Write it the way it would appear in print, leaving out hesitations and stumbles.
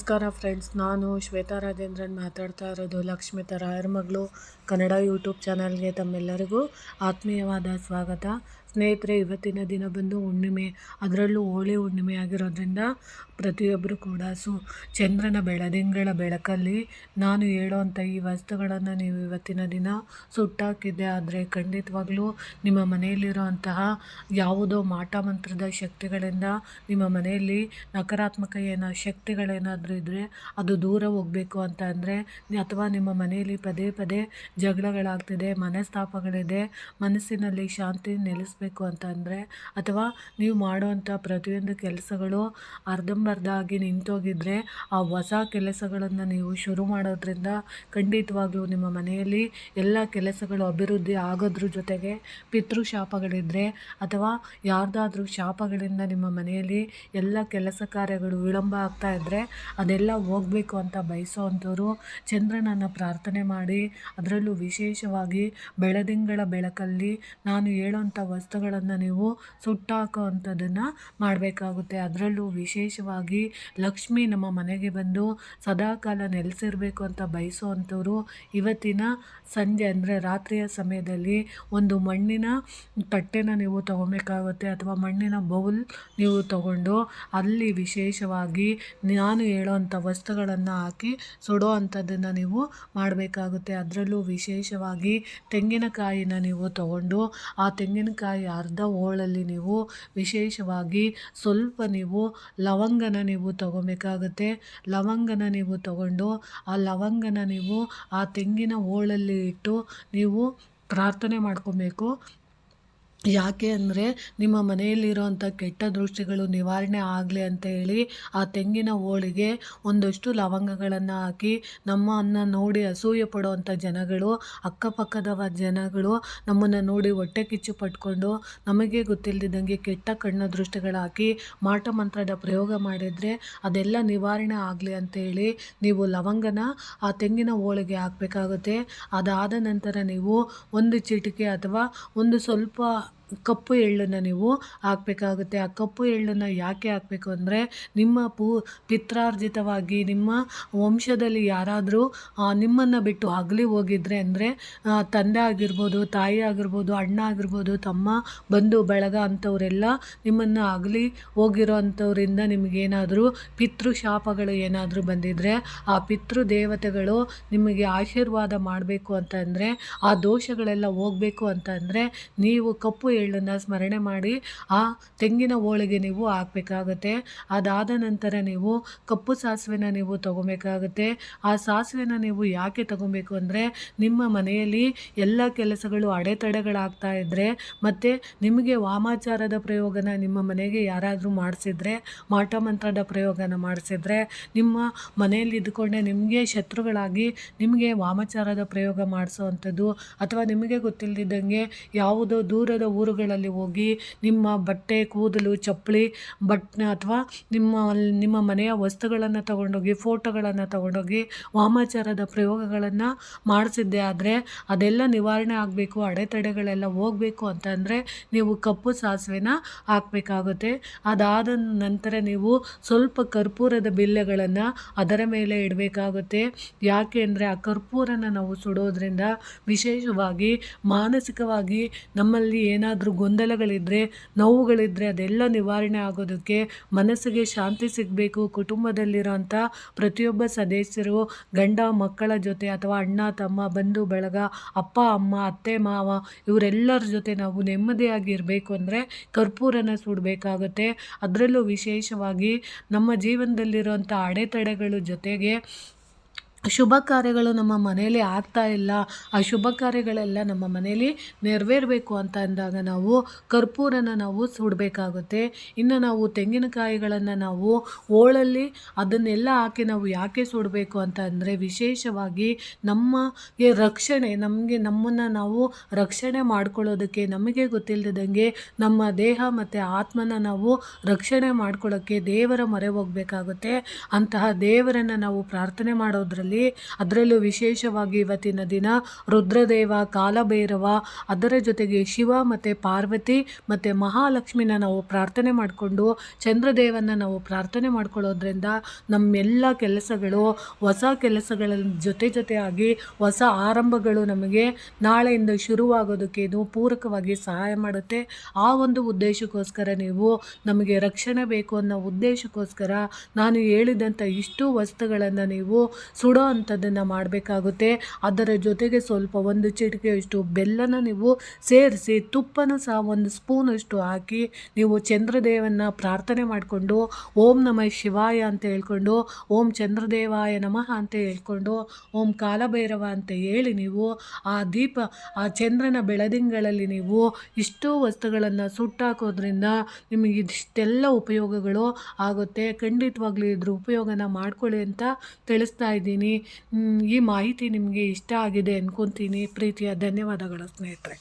ನಮಸ್ಕಾರ ಫ್ರೆಂಡ್ಸ್, ನಾನು ಶ್ವೇತಾ ರಾಜೇಂದ್ರನ್ ಮಾತಾಡ್ತಾ ಇರೋದು. ಲಕ್ಷ್ಮಿತ ರಾಯರ ಮಗಳು ಕನ್ನಡ ಯೂಟ್ಯೂಬ್ ಚಾನಲ್ಗೆ ತಮ್ಮೆಲ್ಲರಿಗೂ ಆತ್ಮೀಯವಾದ ಸ್ವಾಗತ. ಸ್ನೇಹಿತರೆ, ಇವತ್ತಿನ ದಿನ ಬಂದು ಹುಣ್ಣಿಮೆ, ಅದರಲ್ಲೂ ಹೋಳಿ ಹುಣ್ಣಿಮೆ ಆಗಿರೋದ್ರಿಂದ ಪ್ರತಿಯೊಬ್ಬರು ಕೂಡ ಚಂದ್ರನ ಬೆಳದಿಂಗಳ ಬೆಳಕಲ್ಲಿ ನಾನು ಹೇಳೋವಂಥ ಈ ವಸ್ತುಗಳನ್ನು ನೀವು ಇವತ್ತಿನ ದಿನ ಸುಟ್ಟಾಕಿದ್ದೆ ಆದರೆ ಖಂಡಿತವಾಗ್ಲೂ ನಿಮ್ಮ ಮನೆಯಲ್ಲಿರುವಂತಹ ಯಾವುದೋ ಮಾಟ ಮಂತ್ರದ ಶಕ್ತಿಗಳಿಂದ ನಿಮ್ಮ ಮನೆಯಲ್ಲಿ ನಕಾರಾತ್ಮಕ ಶಕ್ತಿಗಳೇನಾದರೂ ಇದ್ದರೆ ಅದು ದೂರ ಹೋಗಬೇಕು ಅಂತ ಅಂದರೆ, ಅಥವಾ ನಿಮ್ಮ ಮನೆಯಲ್ಲಿ ಪದೇ ಪದೇ ಜಗಳಗಳಾಗ್ತಿದೆ, ಮನಸ್ತಾಪಗಳಿದೆ, ಮನಸ್ಸಿನಲ್ಲಿ ಶಾಂತಿ ನೆಲೆಸಬೇಕು ಅಂತ ಅಂದರೆ, ಅಥವಾ ನೀವು ಮಾಡುವಂಥ ಪ್ರತಿಯೊಂದು ಕೆಲಸಗಳು ಅರ್ಧಂಬರ್ಧ ಆಗಿ ನಿಂತೋಗಿದ್ರೆ ಆ ಹೊಸ ಕೆಲಸಗಳನ್ನು ನೀವು ಶುರು ಮಾಡೋದ್ರಿಂದ ಖಂಡಿತವಾಗ್ಲೂ ನಿಮ್ಮ ಮನೆಯಲ್ಲಿ ಎಲ್ಲ ಕೆಲಸಗಳು ಅಭಿವೃದ್ಧಿ ಆಗೋದ್ರ ಜೊತೆಗೆ ಪಿತೃಶಾಪಗಳಿದ್ದರೆ ಅಥವಾ ಯಾರ್ದಾದ್ರೂ ಶಾಪಗಳಿಂದ ನಿಮ್ಮ ಮನೆಯಲ್ಲಿ ಎಲ್ಲ ಕೆಲಸ ಕಾರ್ಯಗಳು ವಿಳಂಬ ಆಗ್ತಾ ಇದ್ದರೆ ಅದೆಲ್ಲ ಹೋಗಬೇಕು ಅಂತ ಬಯಸೋವಂಥವ್ರು ಚಂದ್ರನನ್ನು ಪ್ರಾರ್ಥನೆ ಮಾಡಿ, ಅದರಲ್ಲೂ ವಿಶೇಷವಾಗಿ ಬೆಳದಿಂಗಳ ಬೆಳಕಲ್ಲಿ ನಾನು ಹೇಳೋವಂಥ ವಸ್ತುಗಳನ್ನು ನೀವು ಸುಟ್ಟಾಕೋವಂಥದ್ದನ್ನು ಮಾಡಬೇಕಾಗುತ್ತೆ. ಅದರಲ್ಲೂ ವಿಶೇಷವಾಗಿ ಲಕ್ಷ್ಮಿ ನಮ್ಮ ಮನೆಗೆ ಬಂದು ಸದಾಕಾಲ ನೆಲೆಸಿರಬೇಕು ಅಂತ ಬಯಸೋವಂಥವ್ರು ಇವತ್ತಿನ ಸಂಜೆ ಅಂದರೆ ರಾತ್ರಿಯ ಸಮಯದಲ್ಲಿ ಒಂದು ಮಣ್ಣಿನ ತಟ್ಟೆನ ನೀವು ತಗೊಬೇಕಾಗುತ್ತೆ, ಅಥವಾ ಮಣ್ಣಿನ ಬೌಲ್ ನೀವು ತಗೊಂಡು ಅಲ್ಲಿ ವಿಶೇಷವಾಗಿ ನಾನು ಹೇಳೋವಂಥ ವಸ್ತುಗಳನ್ನು ಹಾಕಿ ಸುಡೋ ಅಂಥದ್ದನ್ನು ನೀವು ಮಾಡಬೇಕಾಗುತ್ತೆ. ಅದರಲ್ಲೂ ವಿಶೇಷವಾಗಿ ತೆಂಗಿನಕಾಯಿನ ನೀವು ತಗೊಂಡು ಆ ತೆಂಗಿನಕಾಯಿ ಅರ್ಧ ಹೋಳಲ್ಲಿ ನೀವು ವಿಶೇಷವಾಗಿ ಸ್ವಲ್ಪ ನೀವು ಲವಂಗನ ನೀವು ತಗೊಬೇಕಾಗುತ್ತೆ. ಲವಂಗನ ನೀವು ತಗೊಂಡು ಆ ಲವಂಗನ ನೀವು ಆ ತೆಂಗಿನ ಹೋಳಲ್ಲಿ ಇಟ್ಟು ನೀವು ಪ್ರಾರ್ಥನೆ ಮಾಡ್ಕೊಬೇಕು. ಯಾಕೆ ಅಂದರೆ ನಿಮ್ಮ ಮನೆಯಲ್ಲಿರೋವಂಥ ಕೆಟ್ಟ ದೃಷ್ಟಿಗಳು ನಿವಾರಣೆ ಆಗಲಿ ಅಂತ ಹೇಳಿ ಆ ತೆಂಗಿನ ಹೋಳಿಗೆ ಒಂದಷ್ಟು ಲವಂಗಗಳನ್ನು ಹಾಕಿ ನಮ್ಮನ್ನು ನೋಡಿ ಅಸೂಯೆ ಪಡುವಂಥ ಜನಗಳು, ಅಕ್ಕಪಕ್ಕದ ಜನಗಳು ನಮ್ಮನ್ನು ನೋಡಿ ಹೊಟ್ಟೆ ಕಿಚ್ಚು ಪಟ್ಕೊಂಡು ನಮಗೆ ಗೊತ್ತಿಲ್ಲದಿದ್ದಂಗೆ ಕೆಟ್ಟ ಕಣ್ಣು ದೃಷ್ಟಿಗಳು ಹಾಕಿ ಮಾಟ ಮಂತ್ರದ ಪ್ರಯೋಗ ಮಾಡಿದರೆ ಅದೆಲ್ಲ ನಿವಾರಣೆ ಆಗಲಿ ಅಂತೇಳಿ ನೀವು ಲವಂಗನ ಆ ತೆಂಗಿನ ಹೋಳಿಗೆ ಹಾಕಬೇಕಾಗುತ್ತೆ. ಅದಾದ ನಂತರ ನೀವು ಒಂದು ಚಿಟಿಕೆ ಅಥವಾ ಒಂದು ಸ್ವಲ್ಪ ಕಪ್ಪು ಎಳ್ಳನ್ನು ನೀವು ಹಾಕಬೇಕಾಗುತ್ತೆ. ಆ ಕಪ್ಪು ಎಳ್ಳನ್ನು ಯಾಕೆ ಹಾಕಬೇಕು ಅಂದರೆ, ನಿಮ್ಮ ಪಿತ್ರಾರ್ಜಿತವಾಗಿ ನಿಮ್ಮ ವಂಶದಲ್ಲಿ ಯಾರಾದರೂ ನಿಮ್ಮನ್ನು ಬಿಟ್ಟು ಅಗಲಿ ಹೋಗಿದ್ರೆ ಅಂದರೆ ತಂದೆ ಆಗಿರ್ಬೋದು, ತಾಯಿ ಆಗಿರ್ಬೋದು, ಅಣ್ಣ ಆಗಿರ್ಬೋದು, ತಮ್ಮ ಬಂಧು ಬಳಗ ಅಂಥವರೆಲ್ಲ ನಿಮ್ಮನ್ನು ಅಗಲಿ ಹೋಗಿರೋ ಅಂಥವರಿಂದ ನಿಮಗೇನಾದರೂ ಪಿತೃಶಾಪಗಳು ಏನಾದರೂ ಬಂದಿದ್ದರೆ ಆ ಪಿತೃ ದೇವತೆಗಳು ನಿಮಗೆ ಆಶೀರ್ವಾದ ಮಾಡಬೇಕು ಅಂತ ಅಂದರೆ, ಆ ದೋಷಗಳೆಲ್ಲ ಹೋಗಬೇಕು ಅಂತ ಅಂದರೆ ನೀವು ಕಪ್ಪು ಎಳ್ಳನ್ನು ಸ್ಮರಣೆ ಮಾಡಿ ಆ ತೆಂಗಿನ ಹೋಳಿಗೆ ನೀವು ಹಾಕಬೇಕಾಗುತ್ತೆ. ಅದಾದ ನಂತರ ನೀವು ಕಪ್ಪು ಸಾಸಿವೆನ ನೀವು ತಗೋಬೇಕಾಗುತ್ತೆ. ಆ ಸಾಸಿವೆನ ನೀವು ಯಾಕೆ ತಗೋಬೇಕು ಅಂದರೆ, ನಿಮ್ಮ ಮನೆಯಲ್ಲಿ ಎಲ್ಲ ಕೆಲಸಗಳು ಅಡೆತಡೆಗಳಾಗ್ತಾ ಇದ್ದರೆ ಮತ್ತು ನಿಮಗೆ ವಾಮಾಚಾರದ ಪ್ರಯೋಗನ ನಿಮ್ಮ ಮನೆಗೆ ಯಾರಾದರೂ ಮಾಡಿಸಿದ್ರೆ, ಮಾಟ ಮಂತ್ರದ ಪ್ರಯೋಗನ ಮಾಡಿಸಿದ್ರೆ, ನಿಮ್ಮ ಮನೆಯಲ್ಲಿ ಇದ್ದುಕೊಂಡೆ ನಿಮಗೆ ಶತ್ರುಗಳಾಗಿ ನಿಮಗೆ ವಾಮಾಚಾರದ ಪ್ರಯೋಗ ಮಾಡಿಸೋವಂಥದ್ದು, ಅಥವಾ ನಿಮಗೆ ಗೊತ್ತಿಲ್ಲದಿದ್ದಂಗೆ ಯಾವುದೋ ದೂರದ ಊರುಗಳಲ್ಲಿ ಹೋಗಿ ನಿಮ್ಮ ಬಟ್ಟೆ, ಕೂದಲು, ಚಪ್ಪಲಿ, ಅಥವಾ ನಿಮ್ಮ ಮನೆಯ ವಸ್ತುಗಳನ್ನು ತಗೊಂಡೋಗಿ, ಫೋಟೋಗಳನ್ನು ತಗೊಂಡೋಗಿ ವಾಮಾಚಾರದ ಪ್ರಯೋಗಗಳನ್ನು ಮಾಡಿಸಿದ್ದೆ ಆದರೆ ಅದೆಲ್ಲ ನಿವಾರಣೆ ಆಗಬೇಕು, ಅಡೆತಡೆಗಳೆಲ್ಲ ಹೋಗಬೇಕು ಅಂತಂದರೆ ನೀವು ಕಪ್ಪು ಸಾಸಿವೆನ ಹಾಕಬೇಕಾಗುತ್ತೆ. ಅದಾದ ನಂತರ ನೀವು ಸ್ವಲ್ಪ ಕರ್ಪೂರದ ಬಿಲ್ಲೆಗಳನ್ನು ಅದರ ಮೇಲೆ ಇಡಬೇಕಾಗುತ್ತೆ. ಯಾಕೆ ಅಂದರೆ ಆ ಕರ್ಪೂರನ ನಾವು ಸುಡೋದ್ರಿಂದ ವಿಶೇಷವಾಗಿ ಮಾನಸಿಕವಾಗಿ ನಮ್ಮಲ್ಲಿ ಏನಾದರೂ ಗೊಂದಲಗಳಿದ್ದರೆ, ನೋವುಗಳಿದ್ದರೆ ಅದೆಲ್ಲ ನಿವಾರಣೆ ಆಗೋದಕ್ಕೆ, ಮನಸ್ಸಿಗೆ ಶಾಂತಿ ಸಿಗಬೇಕು, ಕುಟುಂಬದಲ್ಲಿರೋಂಥ ಪ್ರತಿಯೊಬ್ಬ ಸದಸ್ಯರು ಗಂಡ ಮಕ್ಕಳ ಜೊತೆ ಅಥವಾ ಅಣ್ಣ ತಮ್ಮ ಬಂಧು ಬಳಗ, ಅಪ್ಪ ಅಮ್ಮ, ಅತ್ತೆ ಮಾವ ಇವರೆಲ್ಲರ ಜೊತೆ ನಾವು ನೆಮ್ಮದಿಯಾಗಿ ಇರಬೇಕು ಅಂದರೆ ಕರ್ಪೂರನ ಸುಡಬೇಕಾಗುತ್ತೆ. ಅದರಲ್ಲೂ ವಿಶೇಷವಾಗಿ ನಮ್ಮ ಜೀವನದಲ್ಲಿರುವಂಥ ಅಡೆತಡೆಗಳ ಜೊತೆಗೆ ಶುಭ ಕಾರ್ಯಗಳು ನಮ್ಮ ಮನೆಯಲ್ಲಿ ಆಗ್ತಾ ಇಲ್ಲ, ಆ ಶುಭ ಕಾರ್ಯಗಳೆಲ್ಲ ನಮ್ಮ ಮನೆಯಲ್ಲಿ ನೆರವೇರಬೇಕು ಅಂತ ಅಂದಾಗ ನಾವು ಕರ್ಪೂರನ ನಾವು ಸುಡಬೇಕಾಗುತ್ತೆ. ಇನ್ನು ನಾವು ತೆಂಗಿನಕಾಯಿಗಳನ್ನು ನಾವು ಹೋಳಲ್ಲಿ ಅದನ್ನೆಲ್ಲ ಹಾಕಿ ನಾವು ಯಾಕೆ ಸುಡಬೇಕು ಅಂತ ಅಂದರೆ, ವಿಶೇಷವಾಗಿ ನಮಗೆ ರಕ್ಷಣೆ, ನಮ್ಮನ್ನು ನಾವು ರಕ್ಷಣೆ ಮಾಡ್ಕೊಳ್ಳೋದಕ್ಕೆ, ನಮಗೆ ಗೊತ್ತಿಲ್ಲದಂಗೆ ನಮ್ಮ ದೇಹ ಮತ್ತು ಆತ್ಮನ ನಾವು ರಕ್ಷಣೆ ಮಾಡ್ಕೊಳ್ಳೋಕ್ಕೆ ದೇವರ ಮೊರೆ ಹೋಗಬೇಕಾಗುತ್ತೆ. ಅಂತಹ ದೇವರನ್ನು ನಾವು ಪ್ರಾರ್ಥನೆ ಮಾಡೋದ್ರಲ್ಲಿ ದಿನದಲ್ಲಿ, ಅದರಲ್ಲೂ ವಿಶೇಷವಾಗಿ ಇವತ್ತಿನ ದಿನ ರುದ್ರದೇವ, ಕಾಲಭೈರವ, ಅದರ ಜೊತೆಗೆ ಶಿವ ಮತ್ತು ಪಾರ್ವತಿ ಮತ್ತು ಮಹಾಲಕ್ಷ್ಮಿನ ನಾವು ಪ್ರಾರ್ಥನೆ ಮಾಡಿಕೊಂಡು ಚಂದ್ರದೇವನ ನಾವು ಪ್ರಾರ್ಥನೆ ಮಾಡ್ಕೊಳ್ಳೋದ್ರಿಂದ ನಮ್ಮೆಲ್ಲ ಕೆಲಸಗಳು, ಹೊಸ ಕೆಲಸಗಳ ಜೊತೆಯಾಗಿ ಹೊಸ ಆರಂಭಗಳು ನಮಗೆ ನಾಳೆಯಿಂದ ಶುರುವಾಗೋದಕ್ಕೆ ಇದು ಪೂರಕವಾಗಿ ಸಹಾಯ ಮಾಡುತ್ತೆ. ಆ ಒಂದು ಉದ್ದೇಶಕ್ಕೋಸ್ಕರ ನೀವು ನಮಗೆ ರಕ್ಷಣೆ ಬೇಕು ಅನ್ನೋ ಉದ್ದೇಶಕ್ಕೋಸ್ಕರ ನಾನು ಹೇಳಿದಂಥ ಇಷ್ಟು ವಸ್ತುಗಳನ್ನು ನೀವು ಸುಡೋ ಅಂಥದ್ದನ್ನು ಮಾಡಬೇಕಾಗುತ್ತೆ. ಅದರ ಜೊತೆಗೆ ಸ್ವಲ್ಪ ಒಂದು ಚಿಟಿಕೆಯಷ್ಟು ಬೆಲ್ಲನ ನೀವು ಸೇರಿಸಿ, ತುಪ್ಪನೂ ಸಹ ಒಂದು ಸ್ಪೂನಷ್ಟು ಹಾಕಿ ನೀವು ಚಂದ್ರದೇವನ ಪ್ರಾರ್ಥನೆ ಮಾಡಿಕೊಂಡು ಓಂ ನಮಃ ಶಿವಾಯ ಅಂತ ಹೇಳ್ಕೊಂಡು, ಓಂ ಚಂದ್ರದೇವಾಯ ನಮಃ ಅಂತ ಹೇಳ್ಕೊಂಡು, ಓಂ ಕಾಲಭೈರವ ಅಂತ ಹೇಳಿ ನೀವು ಆ ಚಂದ್ರನ ಬೆಳದಿಂಗಳಲ್ಲಿ ನೀವು ಇಷ್ಟು ವಸ್ತುಗಳನ್ನು ಸುಟ್ಟಾಕೋದ್ರಿಂದ ನಿಮಗೆ ಇಷ್ಟೆಲ್ಲ ಉಪಯೋಗಗಳು ಆಗುತ್ತೆ. ಖಂಡಿತವಾಗ್ಲೂ ಇದ್ರ ಉಪಯೋಗನ ಮಾಡ್ಕೊಳ್ಳಿ ಅಂತ ತಿಳಿಸ್ತಾ ಇದ್ದೀನಿ. ಈ ಮಾಹಿತಿ ನಿಮಗೆ ಇಷ್ಟ ಆಗಿದೆ ಅನ್ಕೊತೀನಿ. ಪ್ರೀತಿಯ ಧನ್ಯವಾದಗಳು ಸ್ನೇಹಿತರೆ.